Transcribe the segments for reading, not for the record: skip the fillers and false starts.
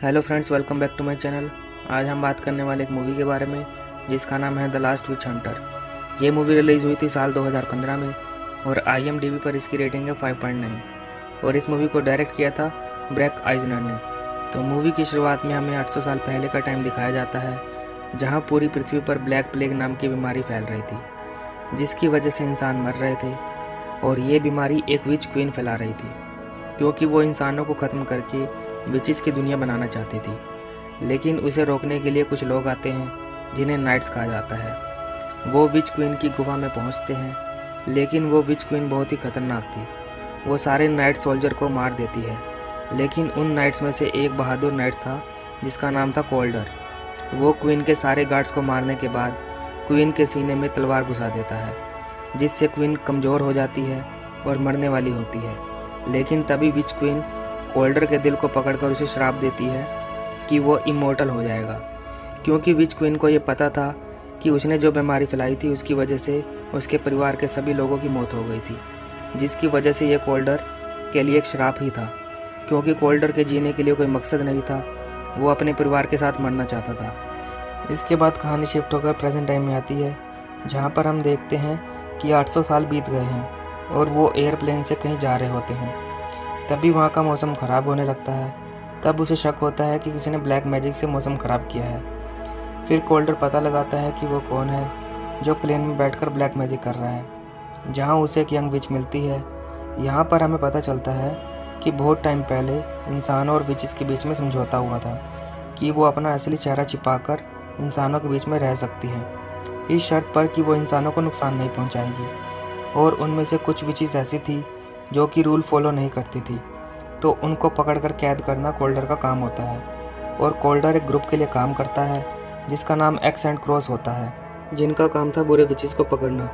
Hello friends, welcome back to my channel. आज हम बात करने वाले एक मूवी के बारे में जिसका नाम है द लास्ट विच हंटर। ये मूवी रिलीज़ हुई थी साल 2015 में और IMDb पर इसकी रेटिंग है 5.9 और इस मूवी को डायरेक्ट किया था ब्रैक आइजनर ने। तो मूवी की शुरुआत में हमें 800 साल पहले का टाइम दिखाया जाता है, जहाँ पूरी पृथ्वी पर ब्लैक प्लेग नाम की बीमारी फैल रही थी, जिसकी वजह से इंसान मर रहे थे। और ये बीमारी एक विच क्वीन फैला रही थी, क्योंकि वो इंसानों को ख़त्म करके विचेस की दुनिया बनाना चाहती थी। लेकिन उसे रोकने के लिए कुछ लोग आते हैं जिन्हें नाइट्स कहा जाता है। वो विच क्वीन की गुफा में पहुंचते हैं, लेकिन वो विच क्वीन बहुत ही खतरनाक थी। वो सारे नाइट सोल्जर को मार देती है, लेकिन उन नाइट्स में से एक बहादुर नाइट था जिसका नाम था कोल्डर। वो क्वीन के सारे गार्ड्स को मारने के बाद क्वीन के सीने में तलवार घुसा देता है, जिससे क्वीन कमज़ोर हो जाती है और मरने वाली होती है। लेकिन तभी विच क्वीन कोल्डर के दिल को पकड़कर उसे श्राप देती है कि वो इमोर्टल हो जाएगा, क्योंकि विच क्वीन को ये पता था कि उसने जो बीमारी फैलाई थी उसकी वजह से उसके परिवार के सभी लोगों की मौत हो गई थी, जिसकी वजह से ये कोल्डर के लिए एक श्राप ही था। क्योंकि कोल्डर के जीने के लिए कोई मकसद नहीं था, वो अपने परिवार के साथ मरना चाहता था। इसके बाद कहानी शिफ्ट होकर प्रेजेंट टाइम में आती है, जहाँ पर हम देखते हैं कि 800 साल बीत गए हैं और वो एयरप्लेन से कहीं जा रहे होते हैं। तभी वहाँ का मौसम ख़राब होने लगता है। तब उसे शक होता है कि किसी ने ब्लैक मैजिक से मौसम ख़राब किया है। फिर कोल्डर पता लगाता है कि वो कौन है जो प्लेन में बैठकर ब्लैक मैजिक कर रहा है, जहाँ उसे एक यंग विच मिलती है। यहाँ पर हमें पता चलता है कि बहुत टाइम पहले इंसानों और विचेस के बीच में समझौता हुआ था कि वो अपना असली चेहरा छिपाकर इंसानों के बीच में रह सकती है, इस शर्त पर कि वो इंसानों को नुकसान नहीं पहुँचाएगी। और उनमें से कुछ विचेस ऐसी थी जो कि रूल फॉलो नहीं करती थी, तो उनको पकड़कर कैद करना कोल्डर का काम होता है। और कोल्डर एक ग्रुप के लिए काम करता है जिसका नाम एक्स एंड क्रॉस होता है, जिनका काम था बुरे विचेस को पकड़ना।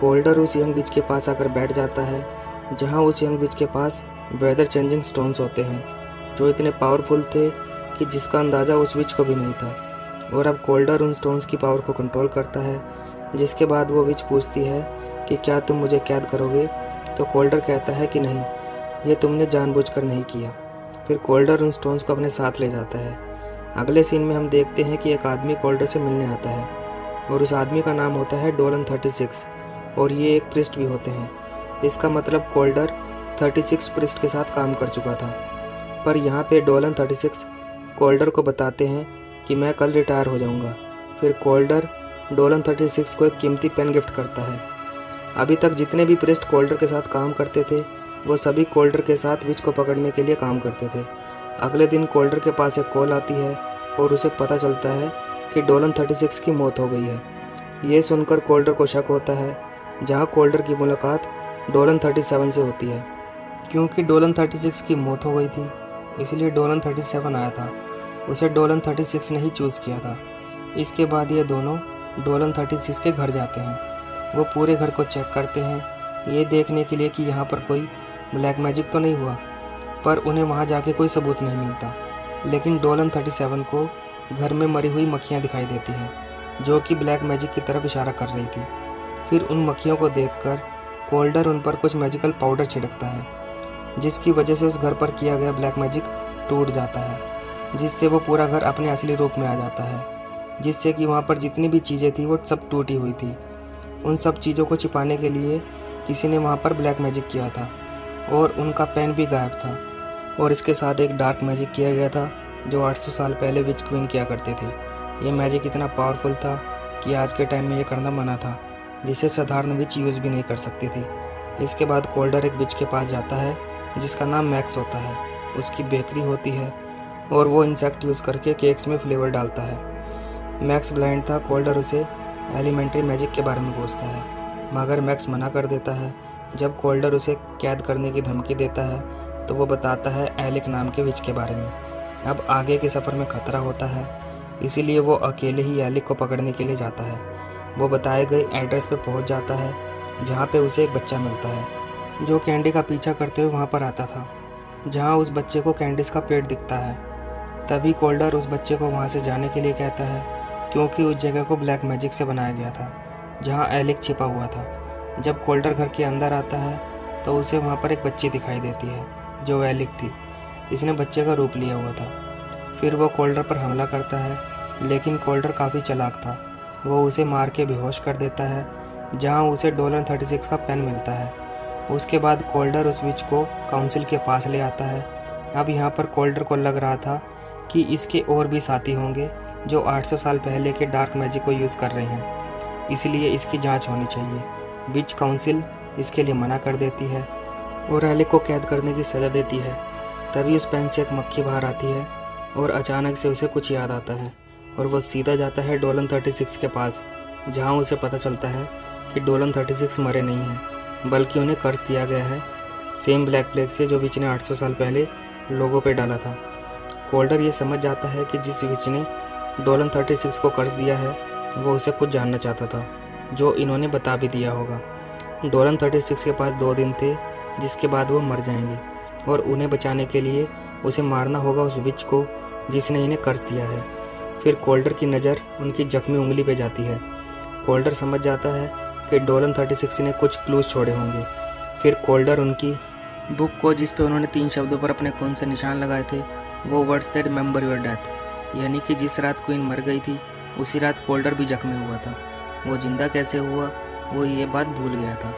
कोल्डर उस यंग विच के पास आकर बैठ जाता है, जहां उस यंग विच के पास वेदर चेंजिंग स्टोन्स होते हैं, जो इतने पावरफुल थे कि जिसका अंदाज़ा उस विच को भी नहीं था। और अब कोल्डर उन स्टोन्स की पावर को कंट्रोल करता है, जिसके बाद वो विच पूछती है कि क्या तुम मुझे कैद करोगे। तो कोल्डर कहता है कि नहीं, ये तुमने जानबूझकर नहीं किया। फिर कोल्डर उन स्टोन्स को अपने साथ ले जाता है। अगले सीन में हम देखते हैं कि एक आदमी कोल्डर से मिलने आता है और उस आदमी का नाम होता है डोलन 36 और ये एक प्रिस्ट भी होते हैं। इसका मतलब कोल्डर 36 प्रिस्ट के साथ काम कर चुका था। पर यहाँ पे डोलन 36 कोल्डर को बताते हैं कि मैं कल रिटायर हो जाऊँगा। फिर कोल्डर डोलन 36 को एक कीमती पेन गिफ्ट करता है। अभी तक जितने भी प्रिस्ट कोल्डर के साथ काम करते थे वो सभी कोल्डर के साथ विच को पकड़ने के लिए काम करते थे। अगले दिन कोल्डर के पास एक कॉल आती है और उसे पता चलता है कि डोलन 36 की मौत हो गई है। ये सुनकर कोल्डर को शक होता है, जहां कोल्डर की मुलाकात डोलन 37 से होती है। क्योंकि डोलन 36 की मौत हो गई थी, इसलिए डोलन 37 आया था। उसे डोलन 36 ने ही चूज़ किया था। इसके बाद ये दोनों डोलन 36 के घर जाते हैं। वो पूरे घर को चेक करते हैं, ये देखने के लिए कि यहाँ पर कोई ब्लैक मैजिक तो नहीं हुआ, पर उन्हें वहाँ जाके कोई सबूत नहीं मिलता। लेकिन डोलन 37 को घर में मरी हुई मक्खियाँ दिखाई देती हैं, जो कि ब्लैक मैजिक की तरफ इशारा कर रही थी। फिर उन मक्खियों को देखकर कोल्डर उन पर कुछ मैजिकल पाउडर छिड़कता है, जिसकी वजह से उस घर पर किया गया ब्लैक मैजिक टूट जाता है, जिससे वो पूरा घर अपने असली रूप में आ जाता है, जिससे कि वहाँ पर जितनी भी चीज़ें थी वो सब टूटी हुई थी। उन सब चीज़ों को छिपाने के लिए किसी ने वहाँ पर ब्लैक मैजिक किया था और उनका पेन भी गायब था। और इसके साथ एक डार्क मैजिक किया गया था जो 800 साल पहले विच क्वीन किया करते थे। ये मैजिक इतना पावरफुल था कि आज के टाइम में ये करना मना था, जिसे साधारण विच यूज़ भी नहीं कर सकती थी। इसके बाद कोल्डर एक विच के पास जाता है जिसका नाम मैक्स होता है। उसकी बेकरी होती है और वो इंसेक्ट यूज़ करके केक्स में फ्लेवर डालता है। मैक्स ब्लाइंड था। कोल्डर उसे एलिमेंट्री मैजिक के बारे में पूछता है, मगर मैक्स मना कर देता है। जब कोल्डर उसे कैद करने की धमकी देता है तो वो बताता है एलिक नाम के विच के बारे में। अब आगे के सफ़र में खतरा होता है, इसीलिए वो अकेले ही एलिक को पकड़ने के लिए जाता है। वो बताए गए एड्रेस पे पहुंच जाता है, जहाँ पे उसे एक बच्चा मिलता है जो कैंडी का पीछा करते हुए वहाँ पर आता था, जहाँ उस बच्चे को कैंडिस का पेड़ दिखता है। तभी कोल्डर उस बच्चे को वहाँ से जाने के लिए कहता है, क्योंकि उस जगह को ब्लैक मैजिक से बनाया गया था जहां एलिक छिपा हुआ था। जब कोल्डर घर के अंदर आता है तो उसे वहां पर एक बच्ची दिखाई देती है जो एलिक थी। इसने बच्चे का रूप लिया हुआ था। फिर वो कोल्डर पर हमला करता है, लेकिन कोल्डर काफ़ी चालाक था। वो उसे मार के बेहोश कर देता है, जहाँ उसे $36 का पेन मिलता है। उसके बाद कोल्डर उस विच को काउंसिल के पास ले आता है। अब यहाँ पर कोल्डर को लग रहा था कि इसके और भी साथी होंगे जो 800 साल पहले के डार्क मैजिक को यूज़ कर रहे हैं, इसलिए इसकी जांच होनी चाहिए। विच काउंसिल इसके लिए मना कर देती है और एलिक को कैद करने की सज़ा देती है। तभी उस पेन से एक मक्खी बाहर आती है और अचानक से उसे कुछ याद आता है और वह सीधा जाता है डोलन 36 के पास, जहाँ उसे पता चलता है कि डोलन 36 मरे नहीं हैं, बल्कि उन्हें कर्ज दिया गया है सेम ब्लैक प्लेग से जो विच ने 800 साल पहले लोगों पे डाला था। कोल्डर ये समझ जाता है कि जिस विच ने डोलन 36 को कर्ज दिया है वो उसे कुछ जानना चाहता था, जो इन्होंने बता भी दिया होगा। डोलन 36 के पास 2 दिन थे, जिसके बाद वो मर जाएंगे और उन्हें बचाने के लिए उसे मारना होगा उस विच को जिसने इन्हें कर्ज दिया है। फिर कोल्डर की नज़र उनकी जख्मी उंगली पे जाती है। कोल्डर समझ जाता है कि डोलन 36 ने कुछ क्लूज छोड़े होंगे। फिर कोल्डर उनकी बुक को, जिस पे उन्होंने 3 शब्दों पर अपने खून से निशान लगाए थे, वो वर्ड्स थे रिमेंबर योर डेथ, यानी कि जिस रात क्वीन मर गई थी उसी रात कोल्डर भी जख्मी हुआ था। वो जिंदा कैसे हुआ वो ये बात भूल गया था।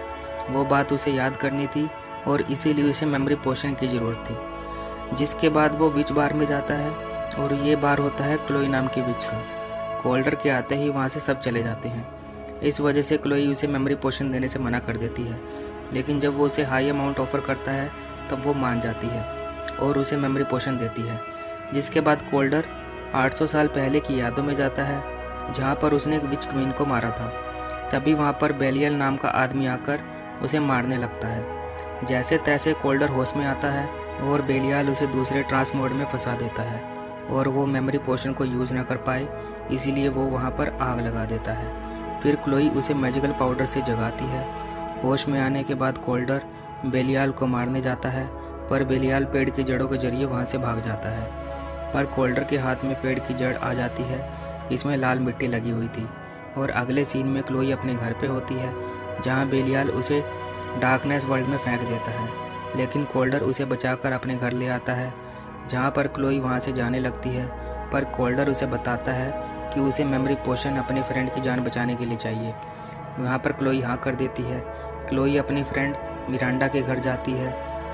वो बात उसे याद करनी थी और इसीलिए उसे मेमोरी पोशन की ज़रूरत थी। जिसके बाद वो विच बार में जाता है और ये बार होता है क्लोई नाम की विच का। कोल्डर के आते ही वहाँ से सब चले जाते हैं। इस वजह से क्लोई उसे मेमोरी पोशन देने से मना कर देती है, लेकिन जब वो उसे हाई अमाउंट ऑफर करता है तब वो मान जाती है और उसे मेमोरी पोशन देती है। जिसके बाद कोल्डर 800 साल पहले की यादों में जाता है, जहाँ पर उसने एक विच क्वीन को मारा था। तभी वहाँ पर बेलियल नाम का आदमी आकर उसे मारने लगता है। जैसे तैसे कोल्डर होश में आता है और बेलियाल उसे दूसरे ट्रांस मोड में फंसा देता है और वो मेमोरी पोशन को यूज़ ना कर पाए, इसीलिए वो वहाँ पर आग लगा देता है। फिर क्लोई उसे मैजिकल पाउडर से जगाती है। होश में आने के बाद कोल्डर बेलियाल को मारने जाता है, पर बेलियाल पेड़ की जड़ों के जरिए वहाँ से भाग जाता है। पर कोल्डर के हाथ में पेड़ की जड़ आ जाती है, इसमें लाल मिट्टी लगी हुई थी। और अगले सीन में क्लोई अपने घर पे होती है, जहाँ बेलियाल उसे डार्कनेस वर्ल्ड में फेंक देता है, लेकिन कोल्डर उसे बचाकर अपने घर ले आता है, जहाँ पर क्लोई वहाँ से जाने लगती है। पर कोल्डर उसे बताता है कि उसे मेमोरी पोशन अपने फ्रेंड की जान बचाने के लिए चाहिए। वहाँ पर क्लोई हाँ कर देती है। क्लोई अपनी फ्रेंड मिरांडा के घर जाती है,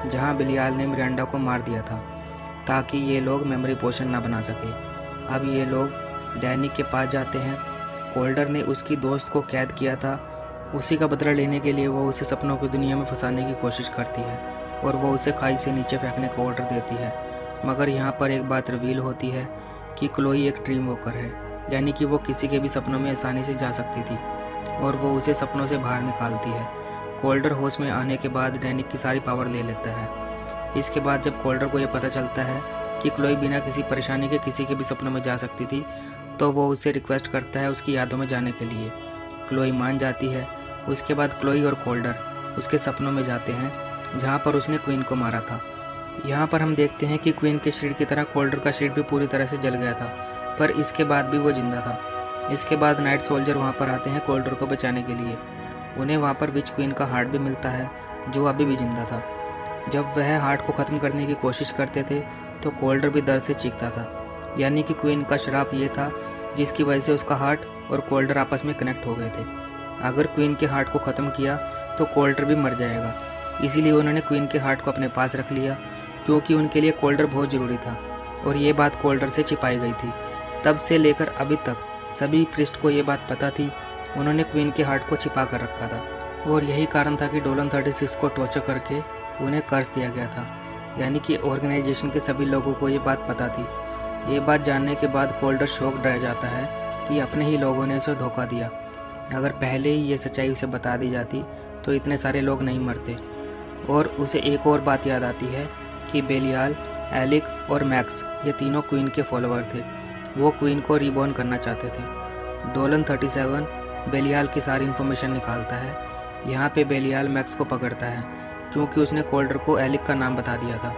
जहाँ बेलियाल ने मिरांडा को मार दिया था ताकि ये लोग मेमोरी पोशन ना बना सके। अब ये लोग डैनी के पास जाते हैं। कोल्डर ने उसकी दोस्त को कैद किया था, उसी का बदला लेने के लिए वो उसे सपनों की दुनिया में फंसाने की कोशिश करती है और वो उसे खाई से नीचे फेंकने का ऑर्डर देती है। मगर यहाँ पर एक बात रिवील होती है कि क्लोई एक ड्रीम वॉकर है, यानी कि वो किसी के भी सपनों में आसानी से जा सकती थी और वो उसे सपनों से बाहर निकालती है। कोल्डर होश में आने के बाद डैनी की सारी पावर ले लेता है। इसके बाद जब कोल्डर को यह पता चलता है कि क्लोई बिना किसी परेशानी के किसी के भी सपनों में जा सकती थी, तो वो उससे रिक्वेस्ट करता है उसकी यादों में जाने के लिए। क्लोई मान जाती है। उसके बाद क्लोई और कोल्डर उसके सपनों में जाते हैं, जहाँ पर उसने क्वीन को मारा था। यहाँ पर हम देखते हैं कि क्वीन के शरीर की तरह कोल्डर का शरीर भी पूरी तरह से जल गया था, पर इसके बाद भी वो जिंदा था। इसके बाद नाइट सोल्जर वहाँ पर आते हैं कोल्डर को बचाने के लिए। उन्हें वहाँ पर विच क्वीन का हार्ट भी मिलता है, जो अभी भी जिंदा था। जब वह हार्ट को ख़त्म करने की कोशिश करते थे तो कोल्डर भी दर्द से चीखता था, यानी कि क्वीन का श्राप ये था जिसकी वजह से उसका हार्ट और कोल्डर आपस में कनेक्ट हो गए थे। अगर क्वीन के हार्ट को ख़त्म किया तो कोल्डर भी मर जाएगा, इसीलिए उन्होंने क्वीन के हार्ट को अपने पास रख लिया, क्योंकि उनके लिए कोल्डर बहुत ज़रूरी था और ये बात कोल्डर से छिपाई गई थी। तब से लेकर अभी तक सभी प्रिस्ट को ये बात पता थी, उन्होंने क्वीन के हार्ट को छिपा कर रखा था और यही कारण था कि डोलन 36 को टॉर्चर करके उन्हें कर्ज दिया गया था, यानी कि ऑर्गेनाइजेशन के सभी लोगों को ये बात पता थी। ये बात जानने के बाद कोल्डर शॉक्ड रह जाता है कि अपने ही लोगों ने उसे धोखा दिया। अगर पहले ही ये सच्चाई उसे बता दी जाती तो इतने सारे लोग नहीं मरते। और उसे एक और बात याद आती है कि बेलियाल, एलिक और मैक्स ये तीनों क्वीन के फॉलोअर थे। वो क्वीन को रिबॉर्न करना चाहते थे। डोलन 37 बेलियाल की सारी इन्फॉर्मेशन निकालता है। यहाँ पे बेलियाल मैक्स को पकड़ता है क्योंकि उसने कोल्डर को एलिक का नाम बता दिया था।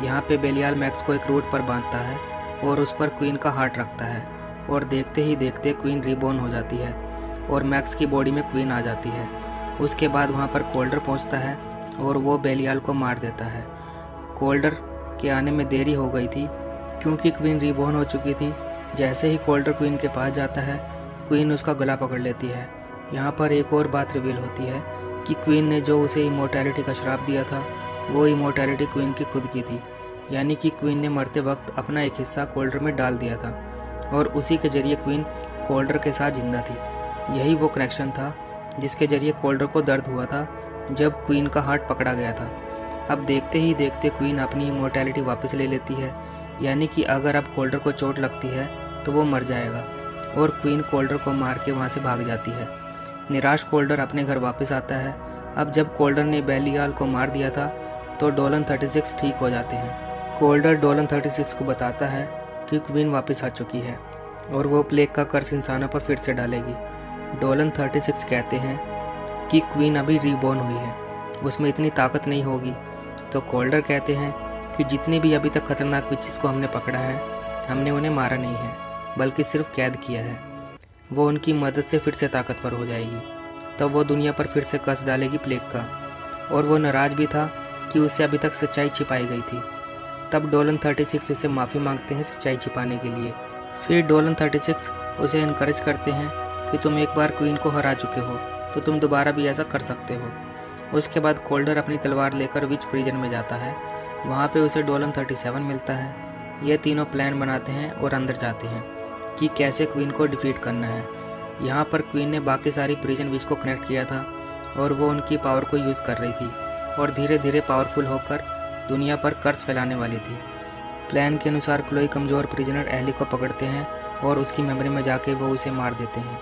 यहाँ पे बेलियाल मैक्स को एक रूट पर बांधता है और उस पर क्वीन का हार्ट रखता है और देखते ही देखते क्वीन रिबॉर्न हो जाती है और मैक्स की बॉडी में क्वीन आ जाती है। उसके बाद वहाँ पर कोल्डर पहुँचता है और वो बेलियाल को मार देता है। कोल्डर के आने में देरी हो गई थी क्योंकि क्वीन रीबॉर्न हो चुकी थी। जैसे ही कोल्डर क्वीन के पास जाता है, क्वीन उसका गला पकड़ लेती है। यहाँ पर एक और बात रिवील होती है कि क्वीन ने जो उसे इमोर्टैलिटी का श्राप दिया था, वो इमोर्टैलिटी क्वीन की खुद की थी। यानी कि क्वीन ने मरते वक्त अपना एक हिस्सा कोल्डर में डाल दिया था और उसी के जरिए क्वीन कोल्डर के साथ जिंदा थी। यही वो कनेक्शन था जिसके जरिए कोल्डर को दर्द हुआ था जब क्वीन का हार्ट पकड़ा गया था। अब देखते ही देखते क्वीन अपनी इमोर्टैलिटी वापस ले लेती है। यानी कि अगर अब कोल्डर को चोट लगती है तो वो मर जाएगा और क्वीन कोल्डर को मार के वहाँ से भाग जाती है। निराश कोल्डर अपने घर वापस आता है। अब जब कोल्डर ने बेलियाल को मार दिया था तो डोलन 36 ठीक हो जाते हैं। कोल्डर डोलन 36 को बताता है कि क्वीन वापस आ चुकी है और वो प्लेग का कर्स इंसानों पर फिर से डालेगी। डोलन 36 कहते हैं कि क्वीन अभी रीबॉर्न हुई है, उसमें इतनी ताकत नहीं होगी। तो कोल्डर कहते हैं कि जितनी भी अभी तक खतरनाक विचेस को हमने पकड़ा है, हमने उन्हें मारा नहीं है बल्कि सिर्फ कैद किया है। वो उनकी मदद से फिर से ताकतवर हो जाएगी। तब वो दुनिया पर फिर से कर्स डालेगी प्लेग का। और वो नाराज़ भी था कि उसे अभी तक सच्चाई छिपाई गई थी। तब डोलन 36 उसे माफ़ी मांगते हैं सच्चाई छिपाने के लिए। फिर डोलन 36 उसे इनकरेज करते हैं कि तुम एक बार क्वीन को हरा चुके हो तो तुम दोबारा भी ऐसा कर सकते हो। उसके बाद कोल्डर अपनी तलवार लेकर विच प्रिजन में जाता है। वहाँ पे उसे डोलन 37 मिलता है। ये तीनों प्लान बनाते हैं और अंदर जाते हैं कि कैसे क्वीन को डिफीट करना है। यहाँ पर क्वीन ने बाकी सारी प्रिजन विच को कनेक्ट किया था और वो उनकी पावर को यूज़ कर रही थी और धीरे धीरे पावरफुल होकर दुनिया पर कर्स फैलाने वाली थी। प्लान के अनुसार क्लोई कमज़ोर प्रिजनर एली को पकड़ते हैं और उसकी मेमोरी में जाके वो उसे मार देते हैं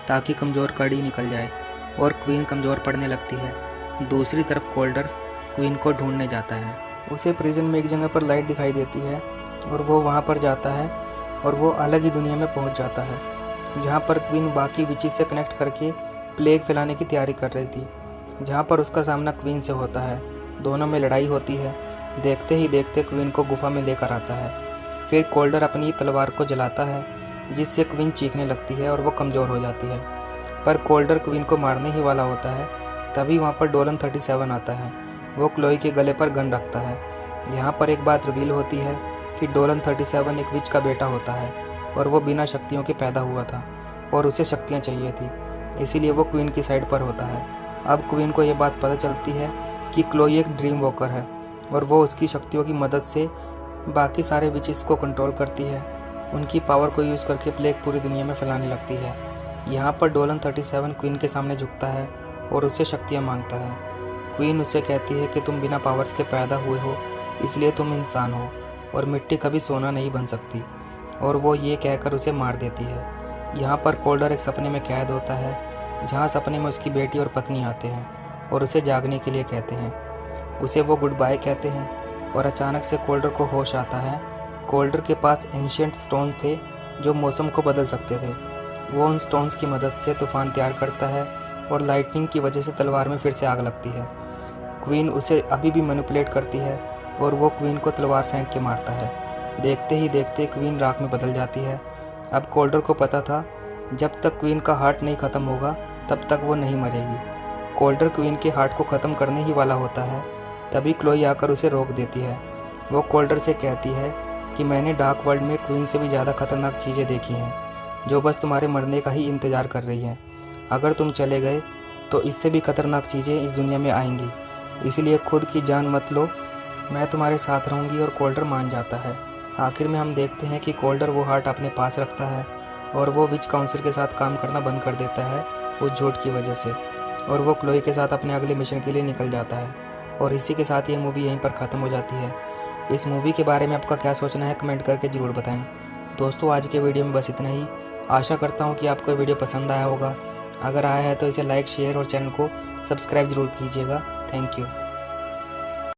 ताकि कमज़ोर कड़ी निकल जाए और क्वीन कमज़ोर पड़ने लगती है। दूसरी तरफ कोल्डर क्वीन को ढूंढने जाता है। उसे प्रिजन में एक जगह पर लाइट दिखाई देती है और वो वहाँ पर जाता है और वो अलग ही दुनिया में पहुँच जाता है जहाँ पर क्वीन बाकी विचेस से कनेक्ट करके प्लेग फैलाने की तैयारी कर रही थी। जहाँ पर उसका सामना क्वीन से होता है। दोनों में लड़ाई होती है। देखते ही देखते क्वीन को गुफा में लेकर आता है। फिर कोल्डर अपनी तलवार को जलाता है जिससे क्वीन चीखने लगती है और वो कमज़ोर हो जाती है। पर कोल्डर क्वीन को मारने ही वाला होता है। तभी वहाँ पर डोलन 37 आता है। वो क्लोई के गले पर गन रखता है। यहाँ पर एक बात रिवील होती है कि डोलन 37 एक विच का बेटा होता है और वो बिना शक्तियों के पैदा हुआ था और उसे शक्तियाँ चाहिए थी, इसीलिए वो क्वीन की साइड पर होता है। अब क्वीन को ये बात पता चलती है कि क्लोई एक ड्रीम वॉकर है और वो उसकी शक्तियों की मदद से बाकी सारे विचेस को कंट्रोल करती है। उनकी पावर को यूज़ करके प्लेग पूरी दुनिया में फैलाने लगती है। यहाँ पर डोलन 37 क्वीन के सामने झुकता है और उससे शक्तियाँ मांगता है। क्वीन उससे कहती है कि तुम बिना पावर्स के पैदा हुए हो, इसलिए तुम इंसान हो और मिट्टी कभी सोना नहीं बन सकती, और वो ये कहकर उसे मार देती है। यहाँ पर कोल्डर एक सपने में कैद होता है जहाँ सपने में उसकी बेटी और पत्नी आते हैं और उसे जागने के लिए कहते हैं। उसे वो गुड बाय कहते हैं और अचानक से कोल्डर को होश आता है। कोल्डर के पास एंशिएंट स्टोन्स थे जो मौसम को बदल सकते थे। वो उन स्टोन्स की मदद से तूफान तैयार करता है और लाइटनिंग की वजह से तलवार में फिर से आग लगती है। क्वीन उसे अभी भी मैनिपुलेट करती है और वो क्वीन को तलवार फेंक के मारता है। देखते ही देखते क्वीन राख में बदल जाती है। अब कोल्डर को पता था जब तक क्वीन का हार्ट नहीं ख़त्म होगा तब तक वो नहीं मरेगी। कोल्डर क्वीन के हार्ट को ख़त्म करने ही वाला होता है, तभी क्लोई आकर उसे रोक देती है। वो कोल्डर से कहती है कि मैंने डार्क वर्ल्ड में क्वीन से भी ज़्यादा खतरनाक चीज़ें देखी हैं जो बस तुम्हारे मरने का ही इंतज़ार कर रही हैं। अगर तुम चले गए तो इससे भी खतरनाक चीज़ें इस दुनिया में आएंगी, इसलिए खुद की जान मत लो, मैं तुम्हारे साथ रहूँगी। और कोल्डर मान जाता है। आखिर में हम देखते हैं कि कोल्डर वो हार्ट अपने पास रखता है और वो विच काउंसिल के साथ काम करना बंद कर देता है उस झूठ की वजह से, और वो क्लोई के साथ अपने अगले मिशन के लिए निकल जाता है। और इसी के साथ ये मूवी यहीं पर ख़त्म हो जाती है। इस मूवी के बारे में आपका क्या सोचना है कमेंट करके ज़रूर बताएं। दोस्तों, आज के वीडियो में बस इतना ही। आशा करता हूँ कि आपको वीडियो पसंद आया होगा। अगर आया है तो इसे लाइक, शेयर और चैनल को सब्सक्राइब ज़रूर कीजिएगा। Thank you.